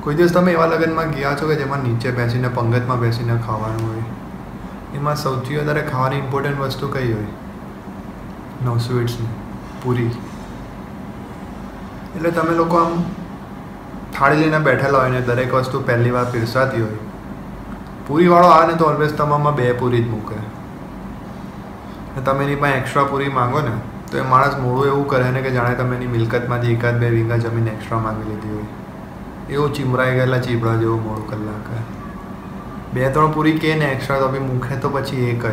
કોઈ દિવસ તમે એવા લગ્નમાં ગયા છો કે જેમાં નીચે બેસીને પંગતમાં બેસીને ખાવાનું હોય? એમાં સૌથી વધારે ખાવાની ઇમ્પોર્ટન્ટ વસ્તુ કઈ હોય? નો સ્વીટ્સની, પૂરી. એટલે તમે લોકો આમ થાળી લઈને બેઠેલા હોય ને દરેક વસ્તુ પહેલી વાર પીરસાતી હોય, પૂરીવાળો આવે ને તો ઓલવેઝ તમામાં 2 પૂરી જ મૂકે. ને તમે એની પાસે એક્સ્ટ્રા પૂરી માંગો ને તો એ માણસ મોડું એવું કરે ને કે જાણે તમે એની મિલકતમાંથી 1-2 વીઘા જમીન એક્સ્ટ્રા માંગી લીધી હોય. એવું ચીમરાઈ ગયેલા ચીબડા જેવું મોડું કલાક. 2-3 પૂરી કે ને એક્સ્ટ્રા તો બી મૂકે તો પછી એક જ,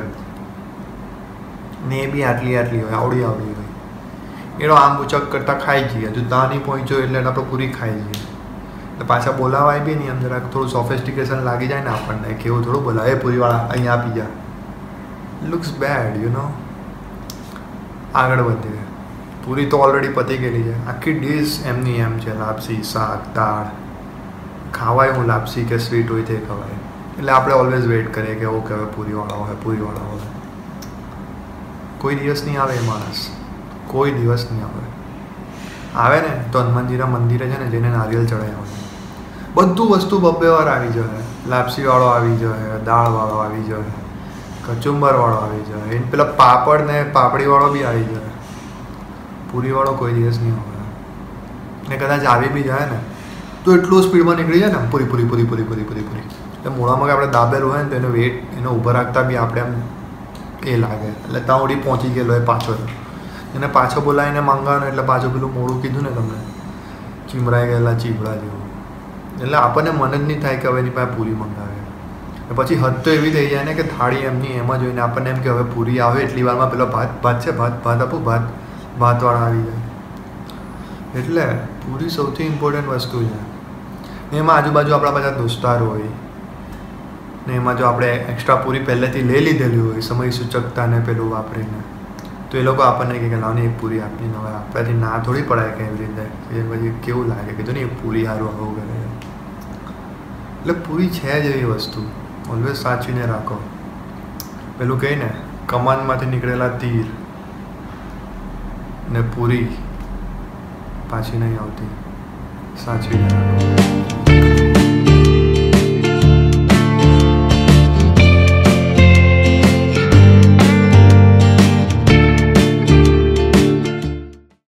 ને એ બી આટલી હોય, આવડી હોય. એનો આમ ઉચક કરતાં ખાઈ જઈએ, હજુ ત્યાં નહીં પહોંચ્યો એટલે આપણે પૂરી ખાઈ જઈએ. એટલે પાછા બોલાવાય બી નહીં, અંદર થોડું સોફિસ્ટિકેશન લાગી જાય ને આપણને કે એવું થોડું બોલાવે, એ પૂરીવાળા અહીંયા આપી જા. લુક્સ બેડ આગળ વધીએ. પૂરી તો ઓલરેડી પતી ગયેલી છે, આખી ડીશ એમની એમ છે, લાપસી, શાક, દાળ. ખાવાય હું લાપસી કે સ્વીટ હોય તે ખવાય. એટલે આપણે ઓલવેઝ વેઇટ કરીએ કે ઓકે હવે પૂરીવાળા હોય. કોઈ દિવસ નહીં આવે એ માણસ, કોઈ દિવસ નહીં આવે ને તો હનુમાનજીના મંદિરે છે ને જેને નારિયેલ ચડાવ્યા હોય બધું વસ્તુ 2 વાર આવી જાય. લાપસીવાળો આવી જાય, દાળવાળો આવી જાય, કચુંબરવાળો આવી જાય, એને પેલા પાપડ ને પાપડીવાળો બી આવી જાય. પૂરીવાળો કોઈ દિવસ નહીં આવે. ને કદાચ આવી બી જાય ને તો એટલું સ્પીડમાં નીકળી જાય ને પૂરી. એટલે મોડામાં આપણે દાબેલું હોય ને તો એનો વેટ એને ઊભા રાખતા બી આપણે આમ એ લાગે. એટલે ત્યાં સુધી પહોંચી ગયેલો હોય પાછો, એને પાછો બોલાવીને માંગવાનું એટલે પાછું પેલું મોડું કીધું ને તમને, ચીમરાઈ ગયેલા ચીબડા જેવું. એટલે આપણને મન જ નહીં થાય કે હવે એની પાસે પૂરી મંગાવે. પછી હદ તો એવી થઈ જાય ને કે થાળી એમની એમાં જોઈને આપણને એમ કે હવે પૂરી આવે એટલી વારમાં પેલો ભાત છે, ભાત આપું, ભાતવાળા આવી જાય. એટલે પૂરી સૌથી ઇમ્પોર્ટન્ટ વસ્તુ છે. એમાં આજુબાજુ આપણા બધા દોસ્તાર હોય ને એમાં જો આપણે એક્સ્ટ્રા પૂરી પહેલેથી લઈ લીધેલી હોય સમય સૂચકતા ને પેલું વાપરીને, તો એ લોકો આપણને કહે કે લાવની એક પૂરી આપની, હવે આપણાથી ના થોડી પડાય કે એવી રીતે. એ પછી કેવું લાગે કે જો ને એક પૂરી સારું આવું કરે. એટલે પૂરી છે જ એવી વસ્તુ, ઓલવેઝ સાચવીને રાખો. પેલું કહે ને કમાનમાંથી નીકળેલા તીર ને પૂરી પાછી નહીં આવતી, સાચવીને રાખો.